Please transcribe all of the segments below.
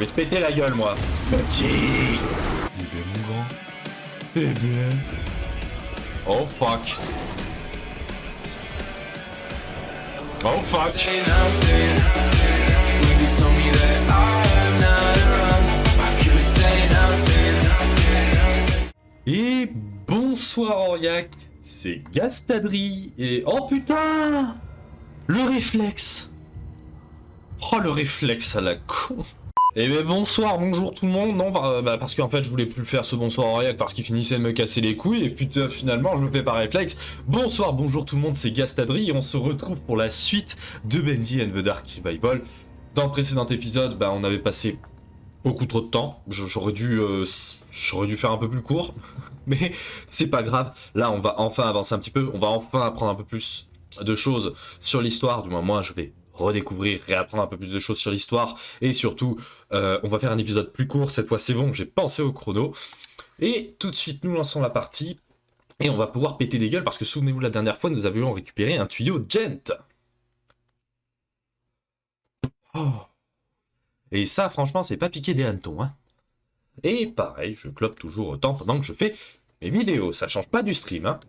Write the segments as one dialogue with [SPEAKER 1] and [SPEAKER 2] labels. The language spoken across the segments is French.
[SPEAKER 1] Je vais te péter la gueule, moi. Petit. Eh bien, mon grand. Eh bien. Oh fuck. Oh fuck. Et bonsoir Aurillac, c'est Gastadri et... Oh putain. Le réflexe. Oh le réflexe à la con. Et bien bonsoir, bonjour tout le monde, non parce qu'en fait je voulais plus le faire ce bonsoir Aurillac parce qu'il finissait de me casser les couilles et puis finalement je le fais par réflexe. Bonsoir, bonjour tout le monde, c'est Gastadri et on se retrouve pour la suite de Bendy and the Dark Revival. Dans le précédent épisode, on avait passé beaucoup trop de temps, j'aurais dû faire un peu plus court, mais c'est pas grave, là on va enfin avancer un petit peu, on va enfin apprendre un peu plus de choses sur l'histoire, du moins moi je vais redécouvrir, réapprendre un peu plus de choses sur l'histoire, et surtout, on va faire un épisode plus court, cette fois c'est bon, j'ai pensé au chrono, et tout de suite nous lançons la partie, et on va pouvoir péter des gueules, parce que souvenez-vous la dernière fois, nous avions récupéré un tuyau Gent. Oh. Et ça franchement c'est pas piqué des hannetons, hein. Et pareil, je clope toujours autant pendant que je fais mes vidéos, ça change pas du stream, hein.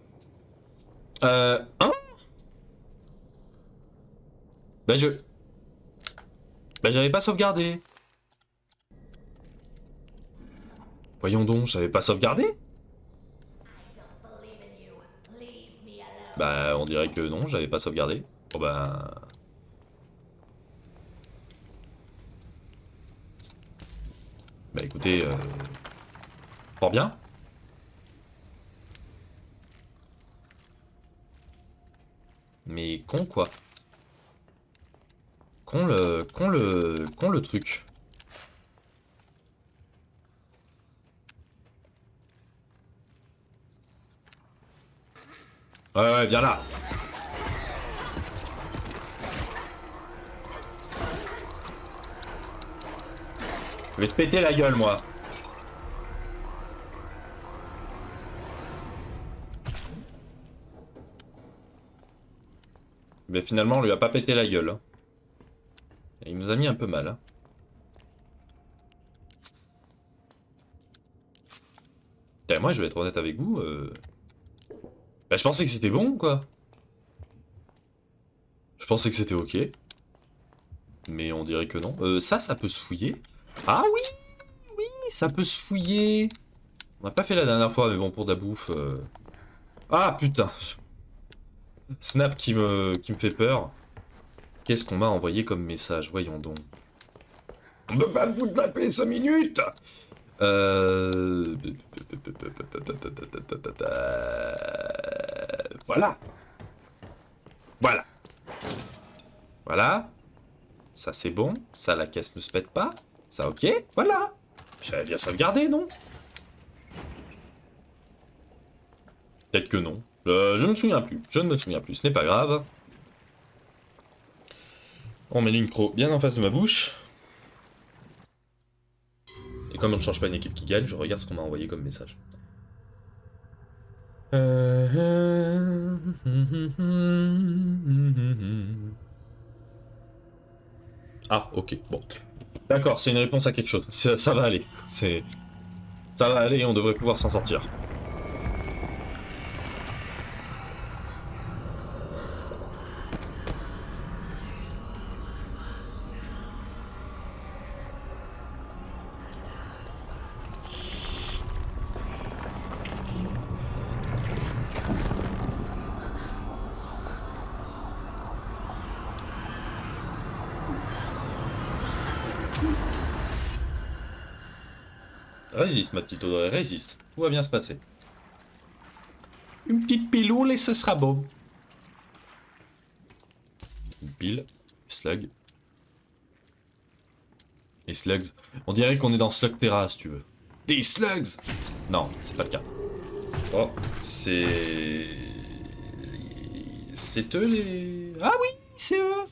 [SPEAKER 1] J'avais pas sauvegardé. Voyons donc, j'avais pas sauvegardé. On dirait que non, j'avais pas sauvegardé. Bon écoutez, fort bien. Mais con quoi. Con le truc. Ouais, viens là. Je vais te péter la gueule, moi. Mais finalement, on lui a pas pété la gueule. Et il nous a mis un peu mal. Hein. Et moi, je vais être honnête avec vous. Je pensais que c'était bon, quoi. Je pensais que c'était ok. Mais on dirait que non. Ça peut se fouiller. Ah oui, oui, ça peut se fouiller. On n'a pas fait la dernière fois, mais bon, pour de la bouffe. Ah putain. Snap qui me fait peur. Qu'est-ce qu'on m'a envoyé comme message? Voyons donc. On peut pas vous taper 5 minutes. Voilà. Voilà. Voilà. Ça c'est bon. Ça la caisse ne se pète pas. Ça ok. Voilà. J'avais bien sauvegardé, non? Peut-être que non. Je ne me souviens plus. Je ne me souviens plus. Ce n'est pas grave. On met l'incro bien en face de ma bouche. Et comme on ne change pas une équipe qui gagne, je regarde ce qu'on m'a envoyé comme message. Ah, ok, bon. D'accord, c'est une réponse à quelque chose. Ça va aller. Ça va aller et on devrait pouvoir s'en sortir. Résiste, ma petite Audrey, résiste. Tout va bien se passer. Une petite piloule et ce sera beau. Une pile, slug. Et slugs. On dirait qu'on est dans Slug Terra, si tu veux. Des slugs! Non, c'est pas le cas. Oh, c'est... C'est eux les... Ah oui, c'est eux!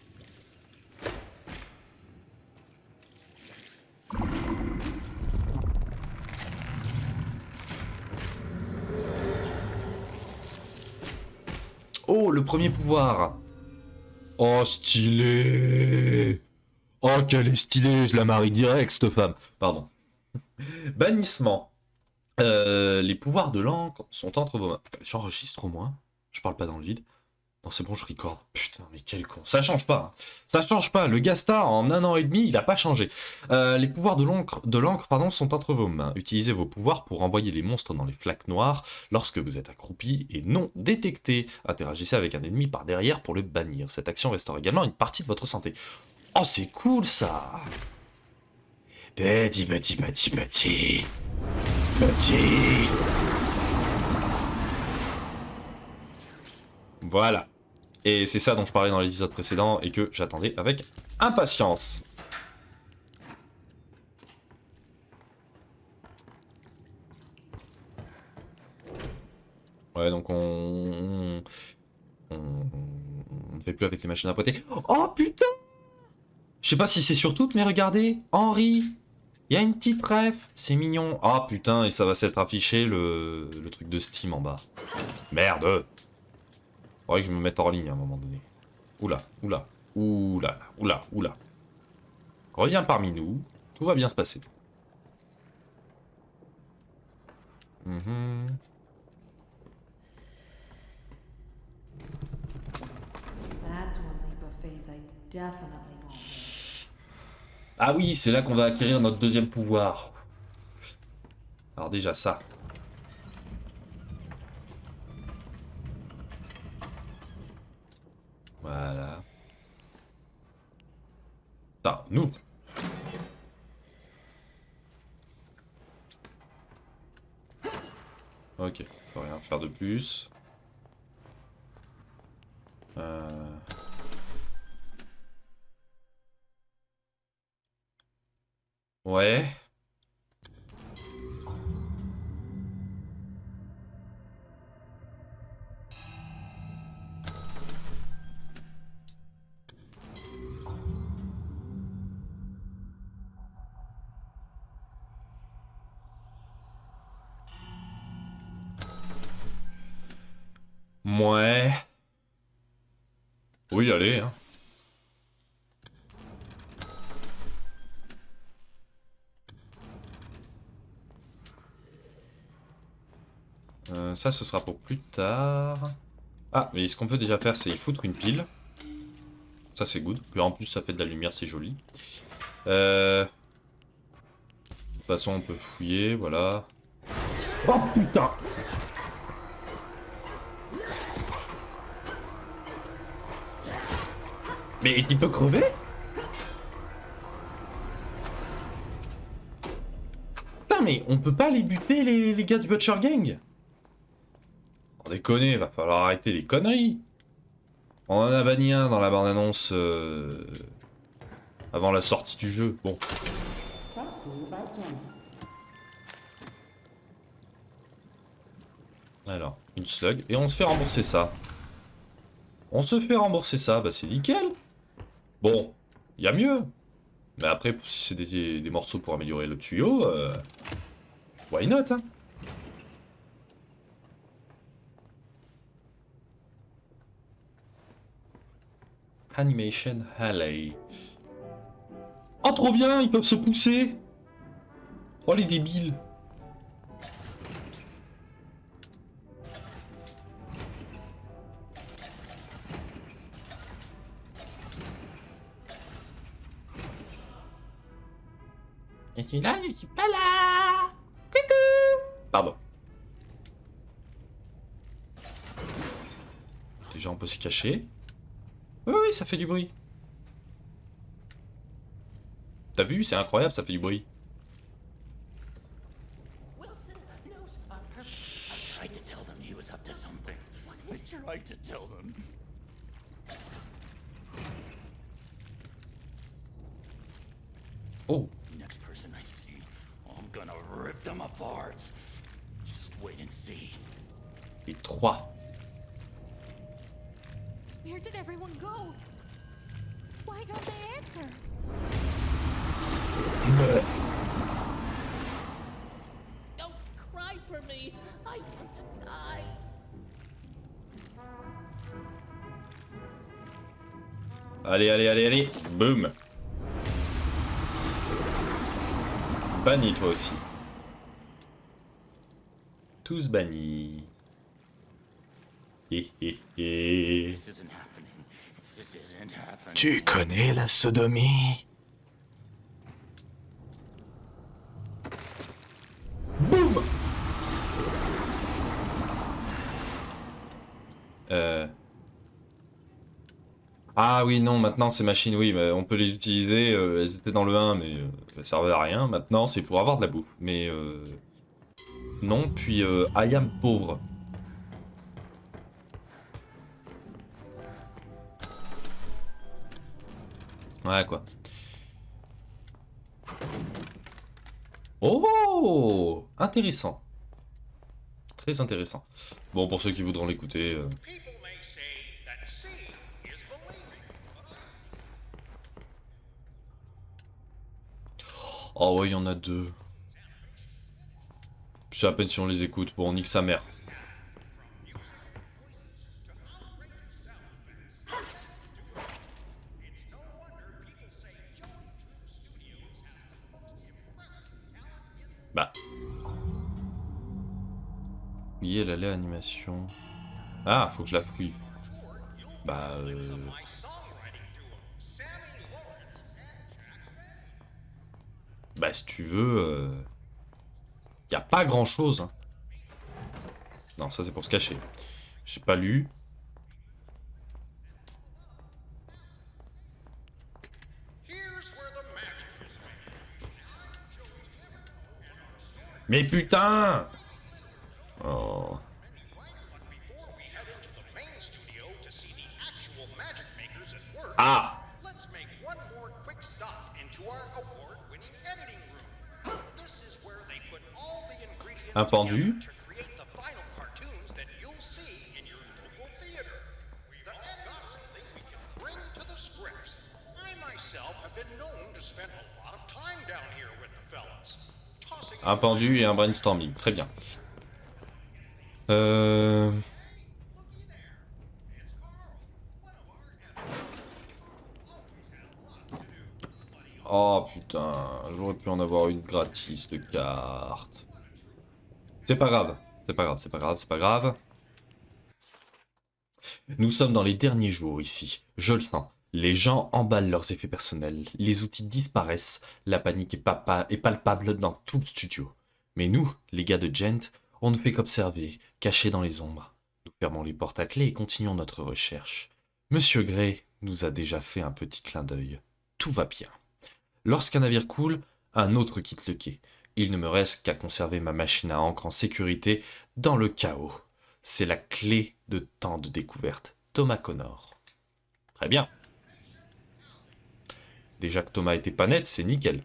[SPEAKER 1] Oh, le premier pouvoir. Oh, stylé. Oh, qu'elle est stylée, je la marie direct, cette femme. Pardon. Bannissement. Les pouvoirs de l'encre sont entre vos mains. J'enregistre au moins. Je parle pas dans le vide. Non, c'est bon, je recorde. Putain, mais quel con. Ça change pas. Hein. Ça change pas. Le Gastar, en 1 an et demi, il a pas changé. Les pouvoirs de l'encre, pardon, sont entre vos mains. Utilisez vos pouvoirs pour envoyer les monstres dans les flaques noires lorsque vous êtes accroupi et non détecté. Interagissez avec un ennemi par derrière pour le bannir. Cette action restaure également une partie de votre santé. Oh, c'est cool, ça. Petit. Voilà. Et c'est ça dont je parlais dans l'épisode précédent et que j'attendais avec impatience. Ouais, donc on ne fait plus avec les machines à poter. Oh putain! Je sais pas si c'est sur toutes, mais regardez, Henri, il y a une petite ref, c'est mignon. Ah putain, et ça va s'être affiché le truc de Steam en bas. Merde! Faudrait que je me mette en ligne à un moment donné. Oula. Reviens parmi nous, tout va bien se passer. Ah oui, c'est là qu'on va acquérir notre deuxième pouvoir. Alors déjà ça. Voilà. Ça, nous. Ok, faut rien faire de plus. Ouais. Ouais. Oui, allez, hein. Ça, ce sera pour plus tard. Ah, mais ce qu'on peut déjà faire, c'est y foutre une pile. Ça, c'est good. Puis en plus, ça fait de la lumière, c'est joli. De toute façon, on peut fouiller, voilà. Oh putain! Mais il peut crever? Putain, mais on peut pas les buter, les gars du Butcher Gang? On déconne, va falloir arrêter les conneries. On en a banni un dans la bande-annonce avant la sortie du jeu. Bon. Alors, une slug. Et on se fait rembourser ça. On se fait rembourser ça. Bah c'est nickel. Bon, il y a mieux. Mais après, si c'est des morceaux pour améliorer le tuyau, why not, hein? Animation Alley. Oh, trop bien, ils peuvent se pousser. Oh, les débiles. Je suis là, je suis pas là. Coucou. Pardon. Déjà, on peut se cacher. Oui, oui, ça fait du bruit. T'as vu, c'est incroyable, ça fait du bruit.
[SPEAKER 2] Wilson knows on purpose. I tried to tell them he was up to something. I tried to tell them.
[SPEAKER 1] Oh.
[SPEAKER 2] Next person I see, I'm gonna rip them apart. Just wait and see.
[SPEAKER 1] Et 3.
[SPEAKER 3] Where did everyone go? Why don't they answer?
[SPEAKER 2] Don't cry for me. I want to die.
[SPEAKER 1] Allez, allez, allez, allez. Boum. Banni toi aussi. Tous bannis.
[SPEAKER 2] This isn't happening. This isn't happening.
[SPEAKER 4] Tu connais la sodomie?
[SPEAKER 1] Boum. Ah oui, non, maintenant ces machines, oui, mais on peut les utiliser. Elles étaient dans le 1, mais elles servaient à rien. Maintenant, c'est pour avoir de la bouffe. Mais non, puis I am pauvre. Ouais, quoi. Oh, intéressant. Très intéressant. Bon, pour ceux qui voudront l'écouter.
[SPEAKER 5] People may say that seeing is believing, but
[SPEAKER 1] Oh ouais, il y en a deux. C'est à peine si on les écoute. Bon, on nique sa mère. Bah. Fouiller la lait animation. Ah, faut que je la fouille. Bah.
[SPEAKER 5] my songwriting duo, Sammy Lawrence and Jack.
[SPEAKER 1] Bah, si tu veux. Y a pas grand chose. Hein. Non, ça c'est pour se cacher. J'ai pas lu.
[SPEAKER 5] Here's where the magic is made. I'm Joey Jericho, and our story.
[SPEAKER 1] Mais putain! Oh.
[SPEAKER 5] But before we head into the main studio to see the actual magic makers at work,
[SPEAKER 1] Ah!
[SPEAKER 5] let's make one more quick stop into our award-winning editing room. This is where they put all the ingredients
[SPEAKER 1] Un pendu.
[SPEAKER 5] together to create the final cartoons that you'll see in your local theater. The editing is something we can bring to the scripts. I myself have been known to spend a lot of time down here with the fellas. Tossing
[SPEAKER 1] Un pendu et un brainstorming. Très bien. Oh putain, j'aurais pu en avoir une gratis de carte. C'est pas grave, c'est pas grave, c'est pas grave, c'est pas grave. Nous sommes dans les derniers jours ici, je le sens. Les gens emballent leurs effets personnels, les outils disparaissent, la panique est palpable dans tout le studio. Mais nous, les gars de Gent, on ne fait qu'observer, cachés dans les ombres. Nous fermons les portes à clé et continuons notre recherche. Monsieur Gray nous a déjà fait un petit clin d'œil. Tout va bien. Lorsqu'un navire coule, un autre quitte le quai. Il ne me reste qu'à conserver ma machine à encre en sécurité dans le chaos. C'est la clé de tant de découvertes. Thomas Connor. Très bien. Déjà que Thomas était pas net, c'est nickel.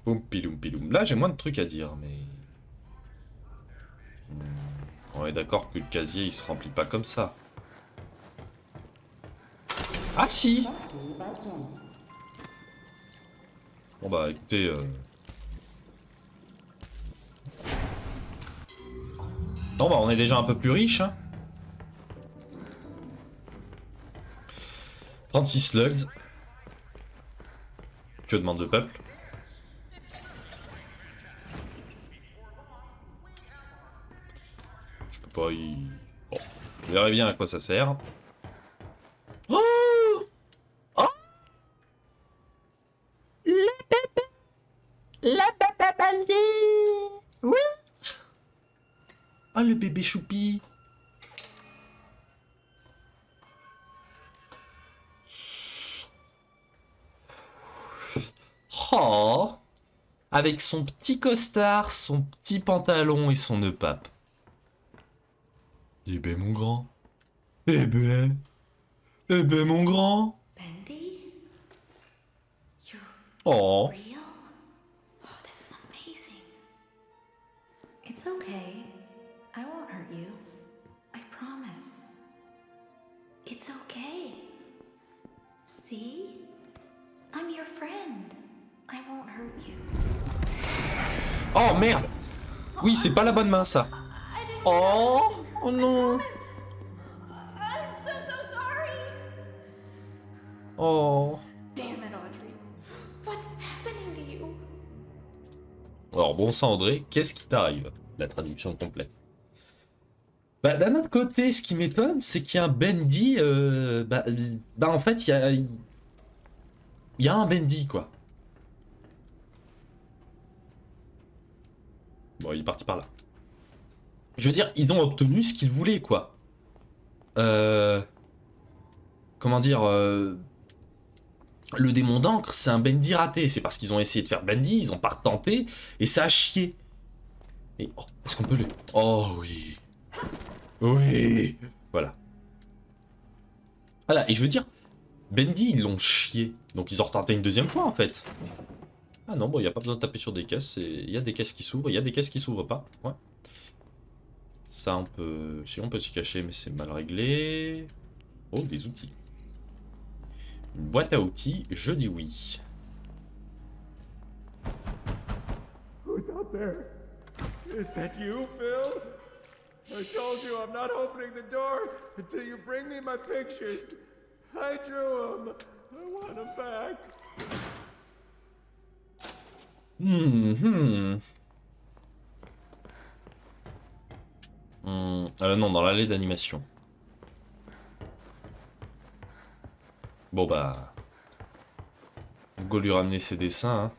[SPEAKER 1] Poum piloum piloum. Là, j'ai moins de trucs à dire, mais... On est d'accord que le casier, il se remplit pas comme ça. Ah si! Bon bah écoutez... Non bah on est déjà un peu plus riche, hein. 36 slugs. Que demande le peuple? Je peux pas y... Bon, vous verrez bien à quoi ça sert. Oh! Oh! Le bébé oui! Ah, le bébé choupi! Oh! Avec son petit costard, son petit pantalon et son nœud pape. Eh ben mon grand. Eh ben mon grand.
[SPEAKER 6] Bendy? You're
[SPEAKER 1] Oh.
[SPEAKER 6] real? Oh, this is amazing. It's okay. I won't hurt you. I promise. It's okay. See? I'm your friend. I won't hurt you.
[SPEAKER 1] Oh merde! Oui, c'est pas la bonne main, ça.
[SPEAKER 6] I didn't
[SPEAKER 1] Oh, oh non.
[SPEAKER 6] promise. I'm so sorry.
[SPEAKER 1] Oh.
[SPEAKER 6] Damn it, Audrey. What's happening to you?
[SPEAKER 1] Alors, bon sang, André, qu'est-ce qui t'arrive? La traduction complète. Bah, d'un autre côté, ce qui m'étonne, c'est qu'il y a un Bendy. En fait, il y a un Bendy, quoi. Bon, il est parti par là. Je veux dire, ils ont obtenu ce qu'ils voulaient, quoi. Comment dire Le démon d'encre, c'est un Bendy raté. C'est parce qu'ils ont essayé de faire Bendy, ils ont pas tenté, et ça a chié. Et, oh, est-ce qu'on peut le... Oh oui. Oui. Voilà. Voilà, et je veux dire, Bendy, ils l'ont chié. Donc ils ont retenté une deuxième fois, en fait. Ah non, bon, il n'y a pas besoin de taper sur des caisses. Il y a des caisses qui s'ouvrent, il y a des caisses qui s'ouvrent pas. Ouais. Ça, on peut... Si, on peut s'y cacher, mais c'est mal réglé. Oh, des outils. Une boîte à outils, je dis oui.
[SPEAKER 7] Who's out there? Is that you, Phil? I told you I'm not opening the door until you bring me my pictures. I drew them. I want them back.
[SPEAKER 1] Non, dans l'allée d'animation. Bon bah... Go lui ramener ses dessins, hein.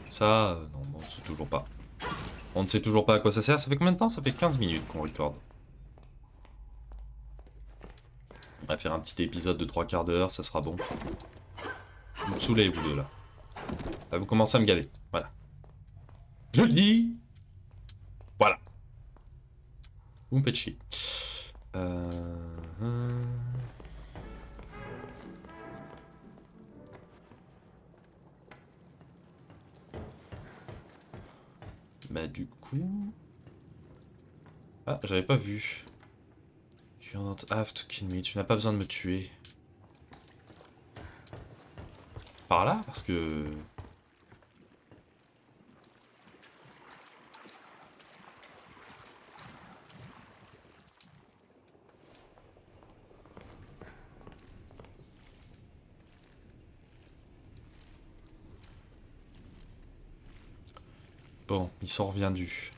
[SPEAKER 1] Ça, non, on ne sait toujours pas. On ne sait toujours pas à quoi ça sert. Ça fait combien de temps? Ça fait 15 minutes qu'on record. On va faire un petit épisode de 3 quarts d'heure, ça sera bon. Vous me saoulez, vous deux, là. Là, vous commencez à me gaver. Voilà. Je le dis. Voilà. Vous me faites chier. Bah du coup... Ah, j'avais pas vu. You don't have to kill me. Tu n'as pas besoin de me tuer. Par là, parce que... Bon, ils sont reviendus.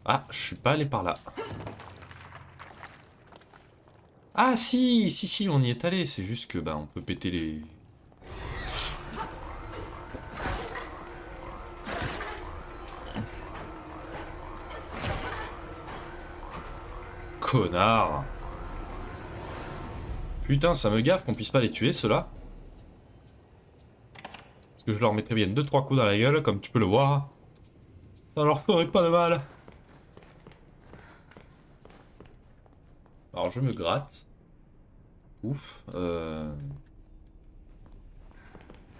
[SPEAKER 1] Ah, je suis pas allé par là. Ah si, on y est allé. C'est juste que bah on peut péter les... Connard. Putain, ça me gaffe qu'on puisse pas les tuer, ceux-là. Parce que je leur mettrais bien 2-3 coups dans la gueule, comme tu peux le voir. Ça leur ferait pas de mal. Alors je me gratte. Ouf.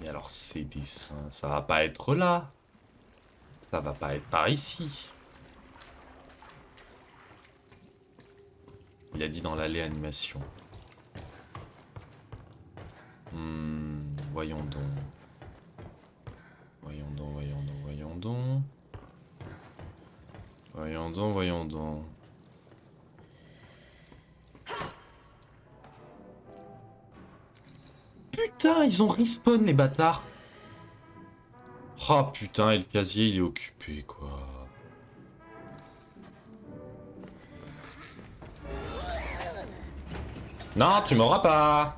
[SPEAKER 1] Mais alors ces dessins, ça va pas être là. Ça va pas être par ici. Il a dit dans l'allée animation. Voyons donc. Voyons donc, voyons donc, voyons donc. Voyons donc, voyons donc. Putain, ils ont respawn les bâtards. Oh putain, et le casier il est occupé quoi. Non, tu m'auras pas.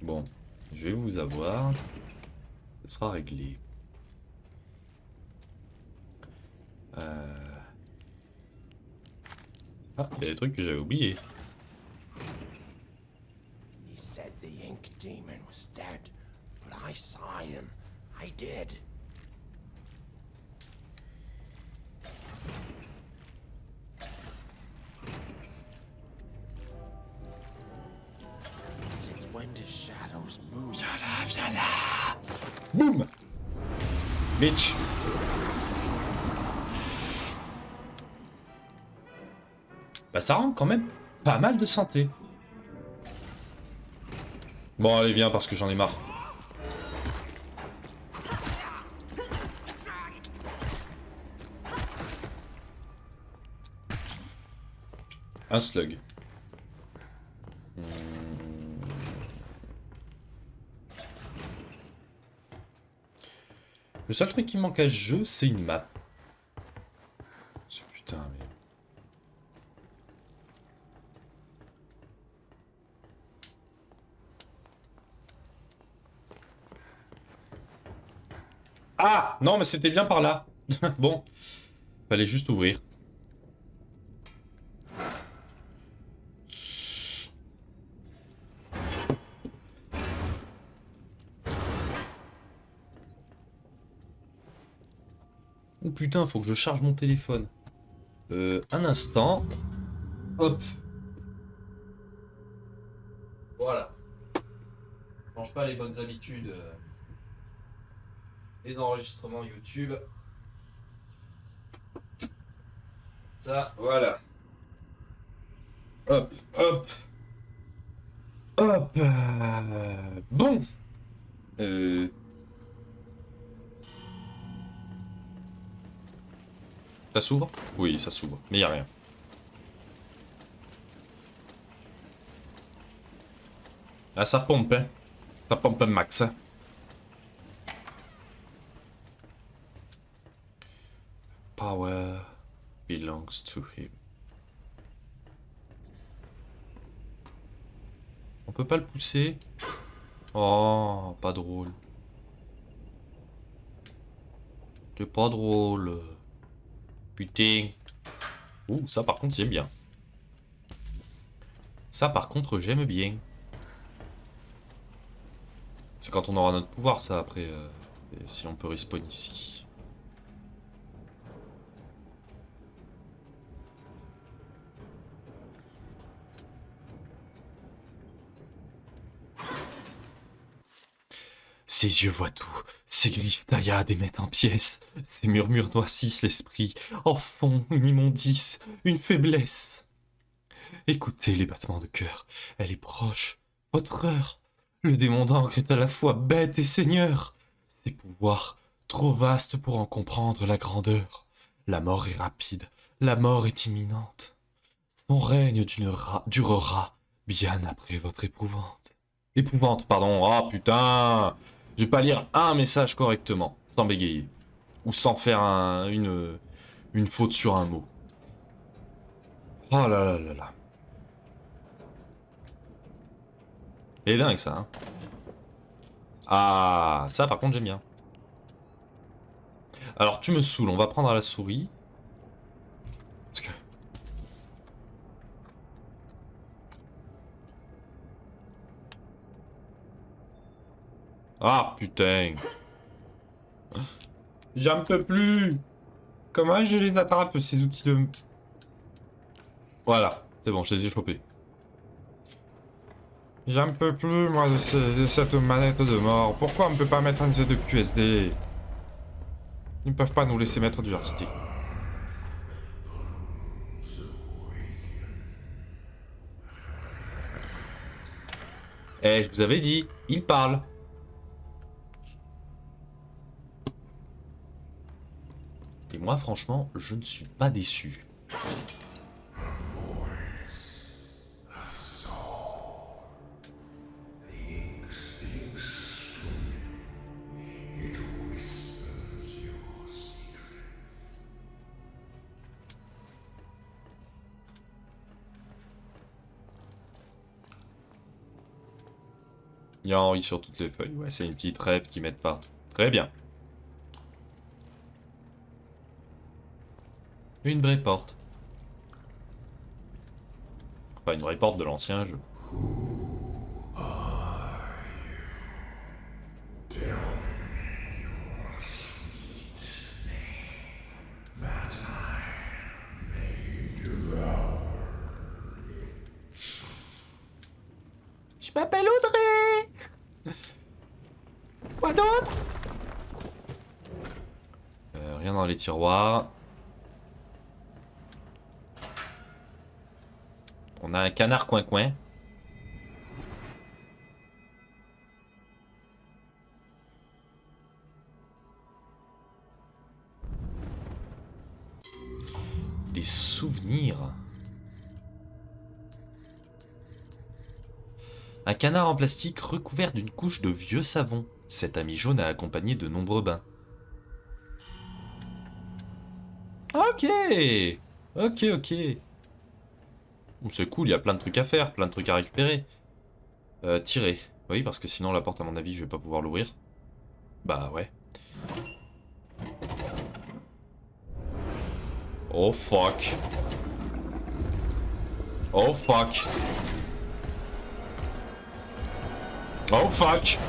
[SPEAKER 1] Bon, je vais vous avoir. Ce sera réglé. Ah, il y a des trucs que j'avais oubliés.
[SPEAKER 2] He said the Ink Demon was dead, but I saw him. I did. Since when do shadows move?
[SPEAKER 1] Viens là, viens là. Boum. bitch. Bah ça rend quand même pas mal de santé. Bon allez viens parce que j'en ai marre. Un slug. Le seul truc qui manque à ce jeu, c'est une map. Putain, mais... Ah! Non, mais c'était bien par là. Bon. Fallait juste ouvrir. Oh putain, faut que je charge mon téléphone. Un instant. Hop. Voilà. Change pas les bonnes habitudes. Les enregistrements YouTube. Ça, voilà. Hop, hop. Hop. Bon. Ça s'ouvre? Oui, ça s'ouvre. Mais y a rien. Ah, ça pompe, hein. Ça pompe un max. Hein. Power belongs to him. On peut pas le pousser? Oh, pas drôle. C'est pas drôle. Putain. Ouh, ça par contre j'aime bien. Ça par contre j'aime bien. C'est quand on aura notre pouvoir ça après. Si on peut respawn ici. Ses yeux voient tout, ses griffes taillades et mettent en pièces, ses murmures noircissent l'esprit, en font une immondice, une faiblesse. Écoutez les battements de cœur, elle est proche, votre heure. Le démon d'encre est à la fois bête et seigneur. Ses pouvoirs, trop vastes pour en comprendre la grandeur. La mort est rapide, la mort est imminente. Son règne durera bien après votre épouvante. Épouvante, pardon, ah putain! Je vais pas lire un message correctement, sans bégayer. Ou sans faire une faute sur un mot. Oh là là là là. C'est dingue ça, hein. Ah, ça par contre j'aime bien. Alors tu me saoules, on va prendre à la souris. Parce que... Ah putain. J'en peux plus. Comment je les attrape ces outils de... Voilà, c'est bon, je les ai chopés. J'en peux plus moi de cette manette de mort. Pourquoi on peut pas mettre un de QSD? Ils ne peuvent pas nous laisser mettre diversité. Eh, je vous avais dit, il parle. Et moi, franchement, je ne suis pas déçu. Il y a Henri sur toutes les feuilles. Ouais, c'est une petite rêve qui mettent partout. Très bien. Une vraie porte. Enfin, une vraie porte de l'ancien jeu. Je m'appelle Audrey. Quoi d'autre? Rien dans les tiroirs. On a un canard coin-coin. Des souvenirs. Un canard en plastique recouvert d'une couche de vieux savon. Cet ami jaune a accompagné de nombreux bains. Ok. Ok. C'est cool, il y a plein de trucs à faire, plein de trucs à récupérer. Tirer. Oui, parce que sinon la porte, à mon avis, je vais pas pouvoir l'ouvrir. Bah ouais. Oh fuck. Oh fuck. Oh fuck.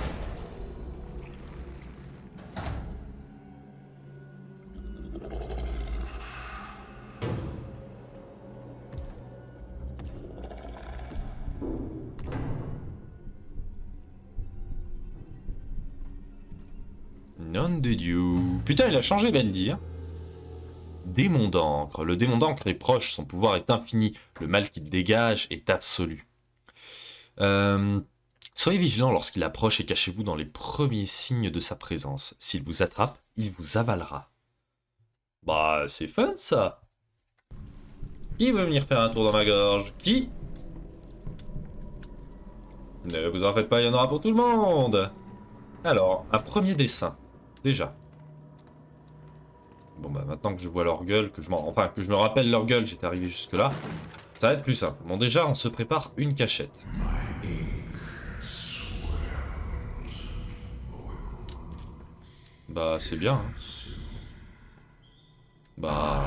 [SPEAKER 1] Non de Dieu. Putain, il a changé Bendy. Hein. Démon d'encre. Le démon d'encre est proche, son pouvoir est infini. Le mal qu'il dégage est absolu. Soyez vigilant lorsqu'il approche et cachez-vous dans les premiers signes de sa présence. S'il vous attrape, il vous avalera. Bah, c'est fun ça. Qui veut venir faire un tour dans ma gorge? Qui? Ne vous en faites pas, il y en aura pour tout le monde. Alors, un premier dessin. Déjà. Bon bah maintenant que je vois leur gueule, que je me rappelle leur gueule, j'étais arrivé jusque là, ça va être plus simple. Bon déjà on se prépare une cachette. Bah c'est bien. Hein. Bah...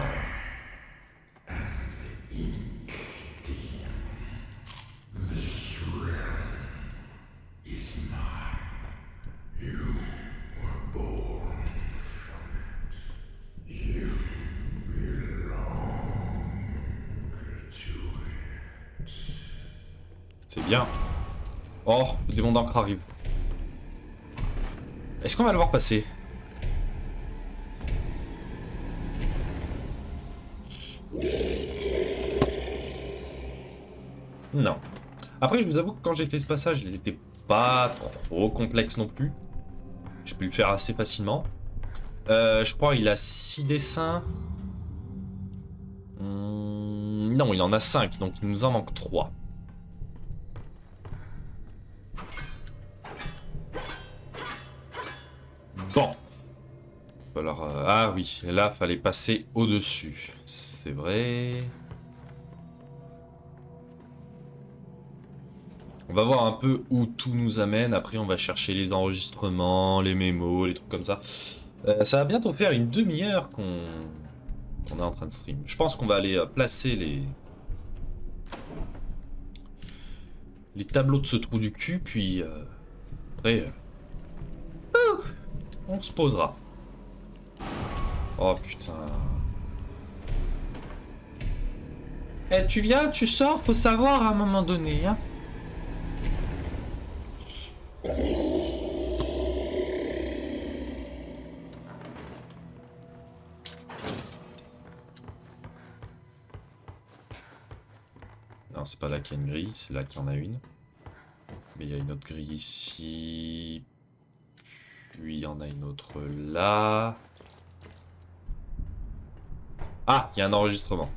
[SPEAKER 1] C'est bien. Oh, le démon d'encre arrive. Est-ce qu'on va le voir passer? Non. Après, je vous avoue que quand j'ai fait ce passage, il n'était pas trop complexe non plus. Je peux le faire assez facilement. Je crois qu'il a 6 dessins. Non, il en a 5, donc il nous en manque 3. Bon. Alors, ah oui, là, fallait passer au-dessus. C'est vrai. On va voir un peu où tout nous amène. Après, on va chercher les enregistrements, les mémos, les trucs comme ça. Ça va bientôt faire une demi-heure qu'on est en train de stream. Je pense qu'on va aller placer les tableaux de ce trou du cul, puis après, on se posera. Oh putain. Eh, tu viens, tu sors, faut savoir à un moment donné, hein. Non, c'est pas là qu'il y a une grille, c'est là qu'il y en a une. Mais il y a une autre grille ici. Puis il y en a une autre là. Ah, il y a un enregistrement.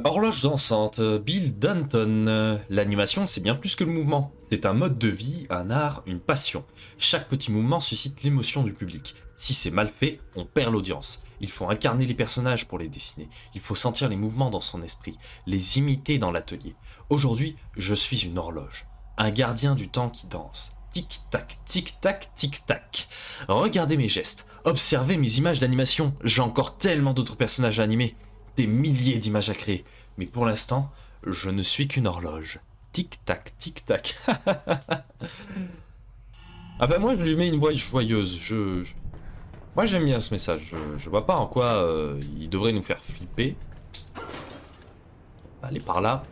[SPEAKER 1] Horloge dansante, Bill Danton. L'animation, c'est bien plus que le mouvement. C'est un mode de vie, un art, une passion. Chaque petit mouvement suscite l'émotion du public. Si c'est mal fait, on perd l'audience. Il faut incarner les personnages pour les dessiner. Il faut sentir les mouvements dans son esprit, les imiter dans l'atelier. Aujourd'hui, je suis une horloge, un gardien du temps qui danse. Tic-tac, tic-tac, tic-tac. Regardez mes gestes, observez mes images d'animation. J'ai encore tellement d'autres personnages à animer. Des milliers d'images à créer. Mais pour l'instant, je ne suis qu'une horloge. Tic-tac, tic-tac. Ah ben moi, je lui mets une voix joyeuse. Moi, j'aime bien ce message. Je vois pas en quoi il devrait nous faire flipper. Allez par là.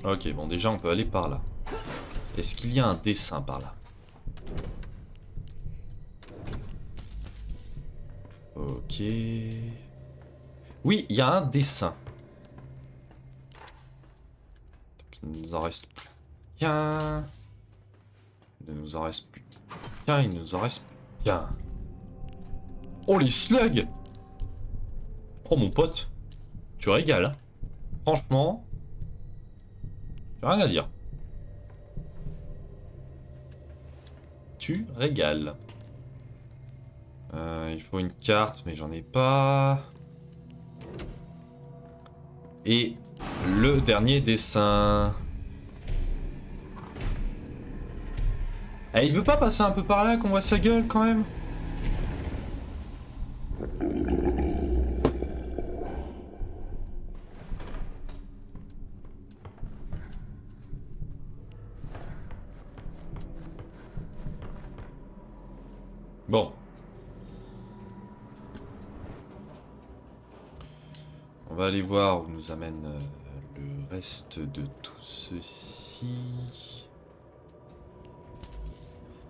[SPEAKER 1] Ok, bon déjà on peut aller par là. Est-ce qu'il y a un dessin par là? Ok. Oui, il y a un dessin. Il ne nous en reste plus qu'un. Il ne nous en reste plus qu'un, il nous en reste plus qu'un. Oh les slugs! Oh mon pote, tu régales. Hein. Franchement, j'ai rien à dire. Tu régales. Il faut une carte, mais j'en ai pas. Et le dernier dessin. Eh, il veut pas passer un peu par là qu'on voit sa gueule quand même? Bon. On va aller voir où nous amène le reste de tout ceci.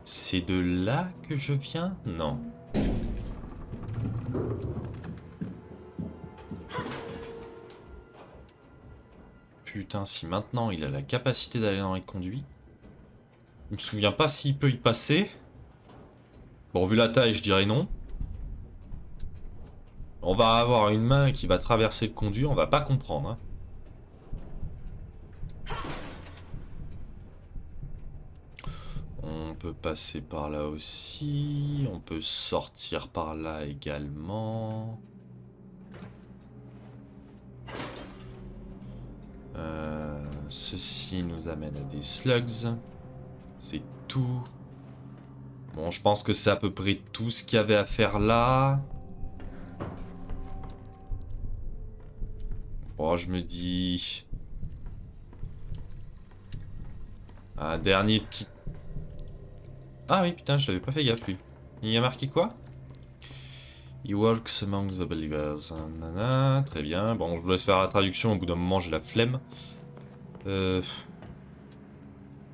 [SPEAKER 1] C'est de là que je viens? Non. Putain, si maintenant il a la capacité d'aller dans les conduits. Je me souviens pas s'il peut y passer. Bon, vu la taille, je dirais non. On va avoir une main qui va traverser le conduit, on va pas comprendre. Hein. On peut passer par là aussi. On peut sortir par là également. Ceci nous amène à des slugs. C'est tout. Bon, je pense que c'est à peu près tout ce qu'il y avait à faire là. Bon, je me dis... Un dernier petit... Ah oui, putain, je l'avais pas fait gaffe, lui. Il y a marqué quoi? He walks among the believers. Nanana, très bien. Bon, je vous laisse faire la traduction. Au bout d'un moment, j'ai la flemme.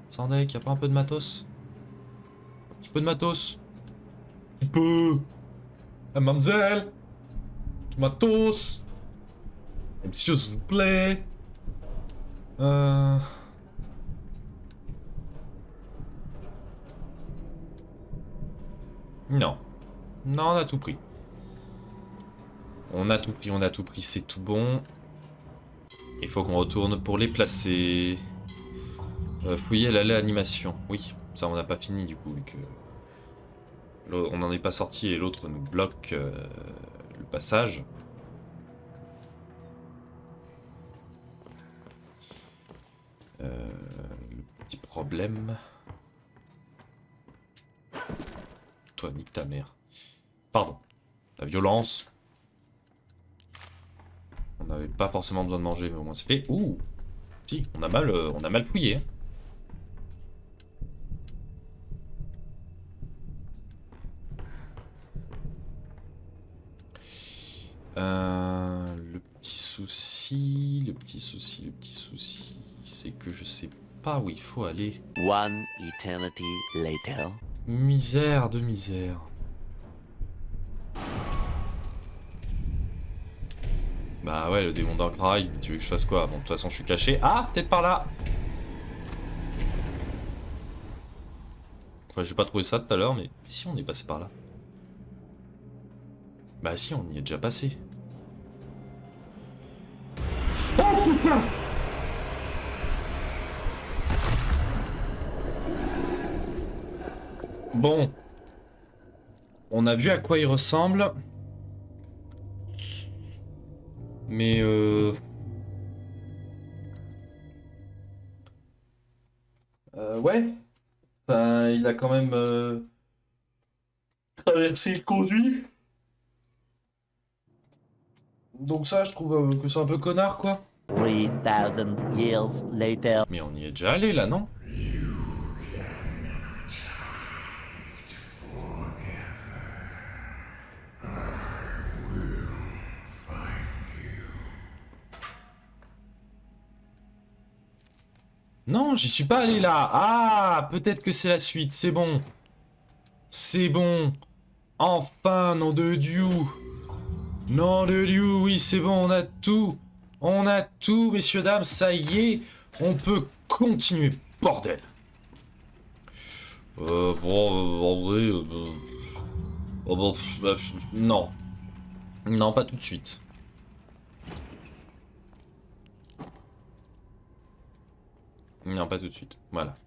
[SPEAKER 1] Sandek, y'a pas un peu de matos? Un petit peu de matos? Un petit peu. Mademoiselle, du matos. Un petit chose, s'il vous plaît. Non. Non, on a tout pris. On a tout pris, on a tout pris, c'est tout bon. Il faut qu'on retourne pour les placer. Fouiller l'allée animation. Oui, ça on n'a pas fini du coup, vu que... On n'en est pas sorti et l'autre nous bloque le passage. Le petit problème... Toi, nique ta mère. Pardon. La violence. On n'avait pas forcément besoin de manger, mais au moins c'est fait. Ouh. Si, on a mal fouillé. Le petit souci, c'est que je sais pas où il faut aller.
[SPEAKER 8] One eternity later.
[SPEAKER 1] Misère de misère. Bah ouais, le démon d'Ankaraï, tu veux que je fasse quoi? Bon, de toute façon, je suis caché. Ah, peut-être par là. Enfin, j'ai pas trouvé ça tout à l'heure, mais si on est passé par là. Bah si, on y est déjà passé. Oh putain! Bon. On a vu à quoi il ressemble. Mais ouais. Enfin, il a quand même traversé le conduit. Donc ça, je trouve que c'est un peu connard, quoi.
[SPEAKER 8] 3000 years later.
[SPEAKER 1] Mais on y est déjà allé, là, non? Non, j'y suis pas allé là. Ah, peut-être que c'est la suite, c'est bon. C'est bon. Enfin, nom de Dieu. Nom de Dieu, oui, c'est bon, on a tout. On a tout, messieurs, dames, ça y est. On peut continuer, bordel. En vrai... non. Non, pas tout de suite. Non, pas tout de suite. Voilà.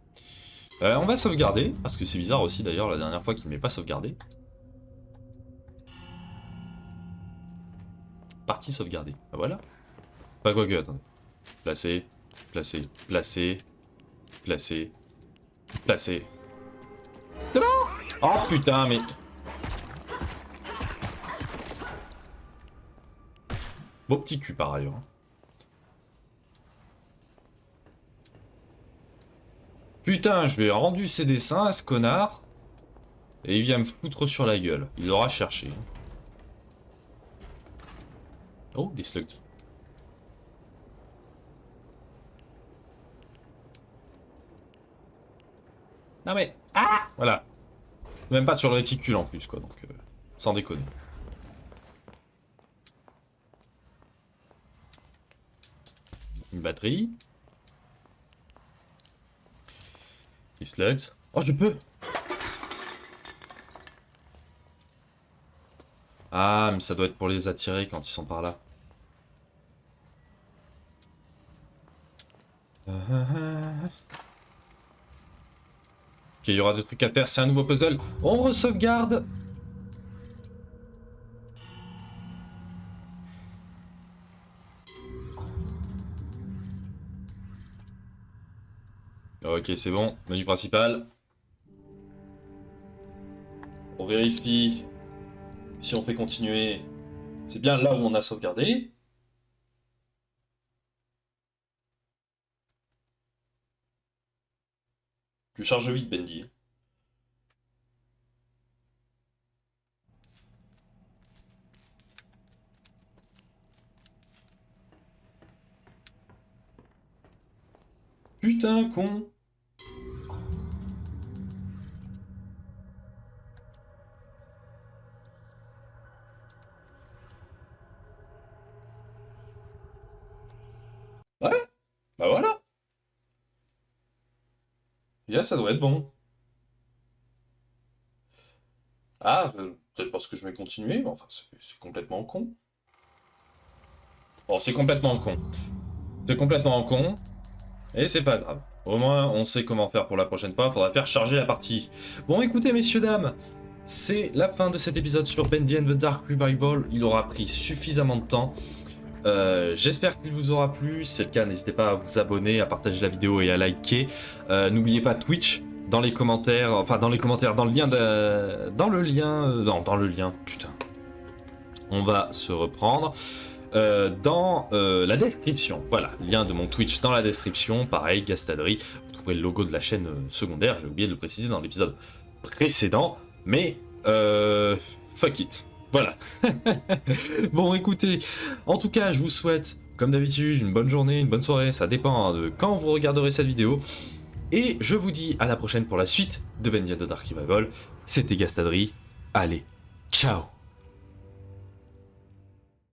[SPEAKER 1] On va sauvegarder, parce que c'est bizarre aussi d'ailleurs la dernière fois qu'il ne m'est pas sauvegardé. Partie sauvegardée. Ah, voilà. Pas quoi que, attendez. Placer, placer, placer, placer, placer. C'est bon. Oh putain, mais... Beau petit cul par ailleurs. Putain, je lui ai rendu ses dessins à ce connard. Et il vient me foutre sur la gueule. Il l'aura cherché. Oh, des slugs. Non mais... Ah, voilà. Même pas sur le réticule en plus, quoi. Donc, sans déconner. Une batterie. Les slugs. Oh, je peux. Ah, mais ça doit être pour les attirer quand ils sont par là. Ok, il y aura des trucs à faire, c'est un nouveau puzzle. On re-sauvegarde. Ok, c'est bon. Menu principal. On vérifie si on fait continuer. C'est bien là où on a sauvegardé. Tu charges vite, Bendy. Putain, con. Ouais, bah voilà. Et là, ça doit être bon. Ah, peut-être parce que je vais continuer, mais enfin, c'est complètement con. Bon, c'est complètement con. C'est complètement con. Et c'est pas grave. Au moins, on sait comment faire pour la prochaine fois. Faudra faire charger la partie. Bon, écoutez, messieurs, dames, c'est la fin de cet épisode sur Bendy and the Dark Revival. Il aura pris suffisamment de temps. J'espère qu'il vous aura plu. Si c'est le cas, n'hésitez pas à vous abonner, à partager la vidéo et à liker. N'oubliez pas Twitch dans les commentaires, enfin dans les commentaires, dans le lien, putain. On va se reprendre. Dans la description, voilà, lien de mon Twitch dans la description, pareil, Gastadry, vous trouverez le logo de la chaîne secondaire, j'ai oublié de le préciser dans l'épisode précédent, mais fuck it, voilà. Bon, écoutez, en tout cas, je vous souhaite, comme d'habitude, une bonne journée, une bonne soirée, ça dépend de quand vous regarderez cette vidéo, et je vous dis à la prochaine pour la suite de Bendy and the Dark Revival. C'était Gastadry, allez, ciao.